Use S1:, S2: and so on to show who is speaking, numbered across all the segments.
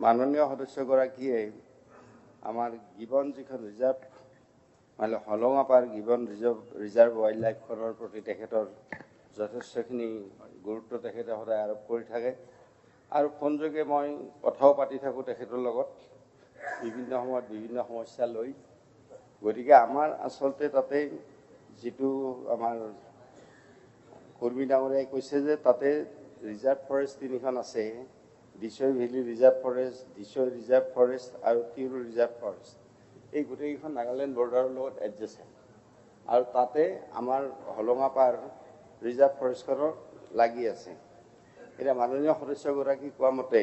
S1: মাননীয় সদস্যগৰাকীয়ে আমাৰ গিবন যিখন ৰিজাৰ্ভ মানে হলঙাপাৰ গিবন ৰিজাৰ্ভ ৱাইল্ড লাইফখনৰ প্ৰতি তেখেতৰ যথেষ্টখিনি গুৰুত্ব তেখেতে সদায় আৰোপ কৰি থাকে আৰু ফোনযোগে মই কথাও পাতি থাকোঁ তেখেতৰ লগত বিভিন্ন সময়ত বিভিন্ন সমস্যা লৈ গতিকে আমাৰ আচলতে তাতে যিটো আমাৰ কৰ্মী ডাঙৰীয়াই কৈছে যে তাতে ৰিজাৰ্ভ ফৰেষ্ট তিনিখন আছে Dissoi valley reserve forest Dissoi reserve forest আৰু তিৰু ৰিজাৰ্ভ ফৰেষ্ট এই গোটেইকেইখন নাগালেণ্ড বৰ্ডাৰৰ লগত এডজাচেণ্ট আৰু তাতে আমাৰ হলঙাপাৰ ৰিজাৰ্ভ ফৰেষ্টখনৰ লাগি আছে এতিয়া মাননীয় সদস্যগৰাকী কোৱা মতে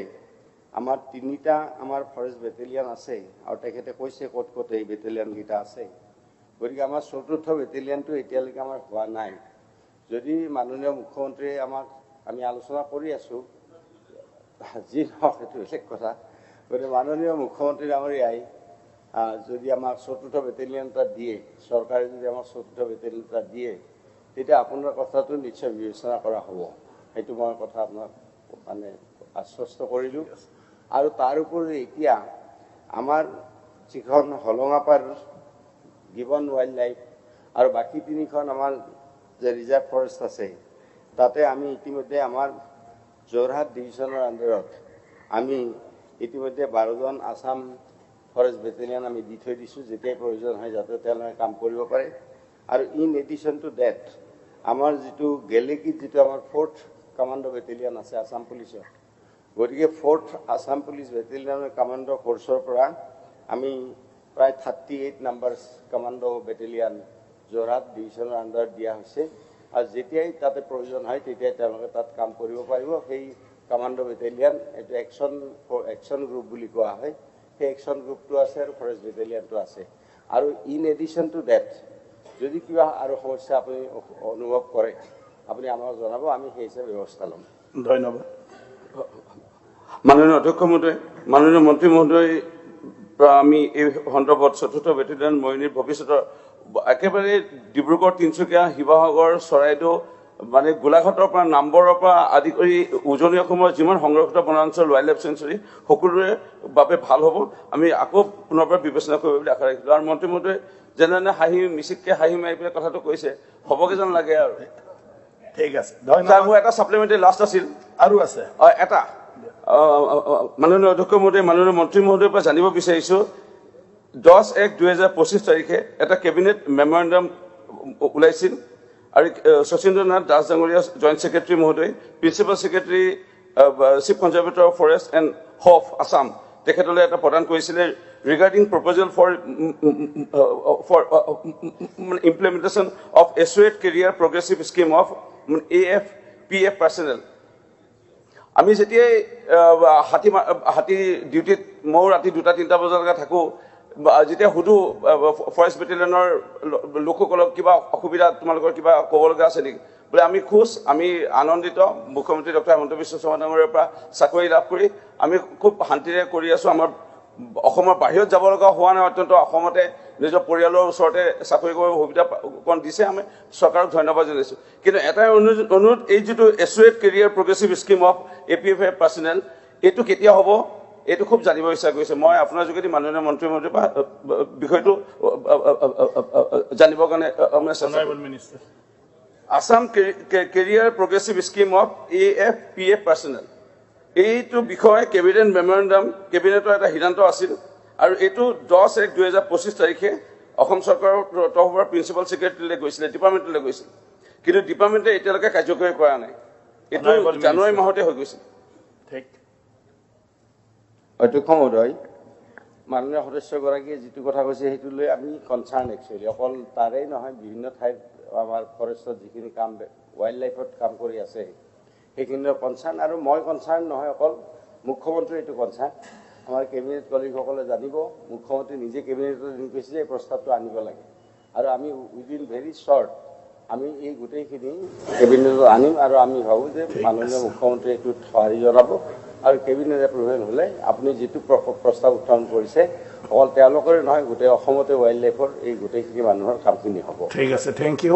S1: আমাৰ তিনিটা আমাৰ ফৰেষ্ট বেটেলিয়ান আছে আৰু তেখেতে কৈছে ক'ত ক'ত এই বেটেলিয়ানকেইটা আছে গতিকে আমাৰ চতুৰ্থ বেটেলিয়ানটো এতিয়ালৈকে আমাৰ হোৱা নাই যদি মাননীয় মুখ্যমন্ত্ৰীয়ে আমাক আমি আলোচনা কৰি আছোঁ যি নহওক সেইটো বেলেগ কথা গতিকে মাননীয় মুখ্যমন্ত্ৰী ডাঙৰীয়াই যদি আমাক চতুৰ্থ বেটেলিয়ান এটা দিয়ে চৰকাৰে যদি আমাক চতুৰ্থ বেটেলিয়ান এটা দিয়ে তেতিয়া আপোনাৰ কথাটো নিশ্চয় বিবেচনা কৰা হ'ব সেইটো মই কথা আপোনাক মানে আশ্বস্ত কৰিলোঁ আৰু তাৰ উপৰি এতিয়া আমাৰ যিখন হলঙাপাৰ গিবন ৱাইল্ড লাইফ আৰু বাকী তিনিখন আমাৰ যে ৰিজাৰ্ভ ফৰেষ্ট আছে তাতে আমি ইতিমধ্যে আমাৰ যোৰহাট ডিভিজনৰ আণ্ডাৰত আমি ইতিমধ্যে 12জন আছাম ফৰেষ্ট বেটেলিয়ান আমি দি থৈ দিছোঁ যেতিয়াই প্ৰয়োজন হয় যাতে তেওঁলোকে কাম কৰিব পাৰে আৰু ইন এডিশ্যন টু ডেট আমাৰ যিটো গেলেকীত যিটো আমাৰ 4th কামাণ্ডো বেটেলিয়ান আছে আছাম পুলিচৰ গতিকে 4th আছাম পুলিচ বেটেলিয়ানৰ কামাণ্ডো ফ'ৰ্চৰ পৰা আমি প্ৰায় 38 নাম্বাৰ কামাণ্ডো বেটেলিয়ান যোৰহাট ডিভিজনৰ আণ্ডাৰত দিয়া হৈছে আৰু যেতিয়াই তাতে প্ৰয়োজন হয় তেতিয়াই তেওঁলোকে তাত কাম কৰিব পাৰিব সেই কামাণ্ডো বেটেলিয়ান এইটো একশ্যন গ্ৰুপ বুলি কোৱা হয় সেই একশ্যন গ্ৰুপটো আছে আৰু ফৰেষ্ট বেটেলিয়ানটো আছে আৰু ইন এডিশ্যন টু ডেট যদি কিবা আৰু সমস্যা আপুনি অনুভৱ কৰে আপুনি আমাক জনাব আমি সেই হিচাপে ব্যৱস্থা ল'ম
S2: ধন্যবাদ মাননীয় অধ্যক্ষ মহোদয় মাননীয় মন্ত্ৰী মহোদয় আমি এই সন্দৰ্ভত চতুৰ্থ বেটেলিয়ান মৰিনীৰ ভৱিষ্যতৰ একেবাৰে ডিব্ৰুগড় তিনিচুকীয়া শিৱসাগৰ চৰাইদেউ মানে গোলাঘাটৰ পৰা নামবৰৰ পৰা আদি কৰি উজনি অসমৰ যিমান সংৰক্ষিত বনাঞ্চল ৱাইল্ড লাইফ চেঞ্চুৰী সকলোৰে বাবে ভাল হ'ব আমি আকৌ পুনৰবাৰ বিবেচনা কৰিব বুলি আশা ৰাখিলোঁ আৰু মন্ত্ৰী মহোদয় যেনে হাঁহি মিচিককৈ হাঁহি মাৰি পেলাই কথাটো কৈছে হ'বগৈ যেন লাগে আৰু
S3: ঠিক আছে
S2: মোৰ এটা ছাপ্লিমেণ্টাৰী লাষ্ট আছিল
S3: আৰু আছে
S2: এটা মাননীয় অধ্যক্ষ মহোদয় মাননীয় মন্ত্ৰী মহোদয়ৰ পৰা জানিব বিচাৰিছোঁ 10/1/2025 তাৰিখে এটা কেবিনেট মেমৰেণ্ডাম ওলাইছিল আৰু শচীন্দ্ৰনাথ দাস ডাঙৰীয়া জইণ্ট ছেক্ৰেটাৰী মহোদয় principal secretary chief conservator forest and HoFF Assam তেখেতলৈ এটা প্ৰদান কৰিছিলে regarding proposal for implementation of associate career progressive scheme of AFPF personnel আমি যেতিয়াই হাতী ডিউটিত ময়ো ৰাতি 2-3 বজালৈকে থাকোঁ যেতিয়া সুধো ফৰেষ্ট বেটেলিয়নৰ লোকসকলক কিবা অসুবিধা তোমালোকৰ কিবা ক'ব লগা আছে নেকি বোলে আমি খুচ আমি আনন্দিত মুখ্যমন্ত্ৰী ডক্টৰ হিমন্ত বিশ্ব শৰ্মা ডাঙৰীয়াৰ পৰা চাকৰি লাভ কৰি আমি খুব শান্তিৰে কৰি আছোঁ আমাৰ অসমৰ বাহিৰত যাব লগা হোৱা নাই অত্যন্ত অসমতে নিজৰ পৰিয়ালৰ ওচৰতে চাকৰি কৰিব সুবিধা অকণ দিছে আমি চৰকাৰক ধন্যবাদ জনাইছোঁ কিন্তু এটাই অনুৰোধ এই যিটো associate career progressive scheme of APF personal এইটো কেতিয়া হ'ব এইটো খুব জানিব ইচ্ছা কৰিছে মই আপোনাৰ যোগেদি মাননীয় মন্ত্ৰী মহোদয়ৰ পৰা বিষয়টো জানিবৰ কাৰণে Assam career progressive scheme of AFPF personal এইটো বিষয়ে কেবিনেট মেমৰেণ্ডাম কেবিনেটৰ এটা সিদ্ধান্ত আছিল আৰু এইটো 10/1/2025 তাৰিখে অসম চৰকাৰৰ তৰফৰ পৰা প্ৰিন্সিপাল ছেক্ৰেটাৰীলৈ গৈছিলে ডিপাৰ্টমেণ্টলৈ গৈছিল কিন্তু ডিপাৰ্টমেণ্টে এতিয়ালৈকে কাৰ্যকৰী কৰা নাই এইটো জানুৱাৰী মাহতে হৈ গৈছিল
S3: ঠিক
S1: অধ্যক্ষ মহোদয় মাননীয় সদস্যগৰাকীয়ে যিটো কথা কৈছে সেইটো লৈ আমি কনচাৰ্ণ একচুৱেলি অকল তাৰেই নহয় বিভিন্ন ঠাইত আমাৰ ফৰেষ্টত যিখিনি কাম ৱাইল্ড লাইফত কাম কৰি আছে সেইখিনিৰ কনচাৰ্ণ আৰু মই কনচাৰ্ণ নহয় অকল মুখ্যমন্ত্ৰী এইটো কনচাৰ্ণ আমাৰ কেবিনেট কলিগসকলে জানিব মুখ্যমন্ত্ৰী নিজে কেবিনেটত কৈছে যে এই প্ৰস্তাৱটো আনিব লাগে আৰু আমি উইদিন ভেৰি শ্বৰ্ট আমি এই গোটেইখিনি কেবিনেটত আনিম আৰু আমি ভাবোঁ যে মাননীয় মুখ্যমন্ত্ৰী এইটোত সঁহাৰি জনাব আৰু কেবিনেট এপ্ৰুভেল হ'লে আপুনি যিটো প্ৰস্তাৱ উত্থাপন কৰিছে অকল তেওঁলোকৰে নহয় গোটেই অসমতে ৱাইল্ড লাইফৰ এই গোটেইখিনি মানুহৰ কামখিনি হ'ব
S3: ঠিক আছে থেংক ইউ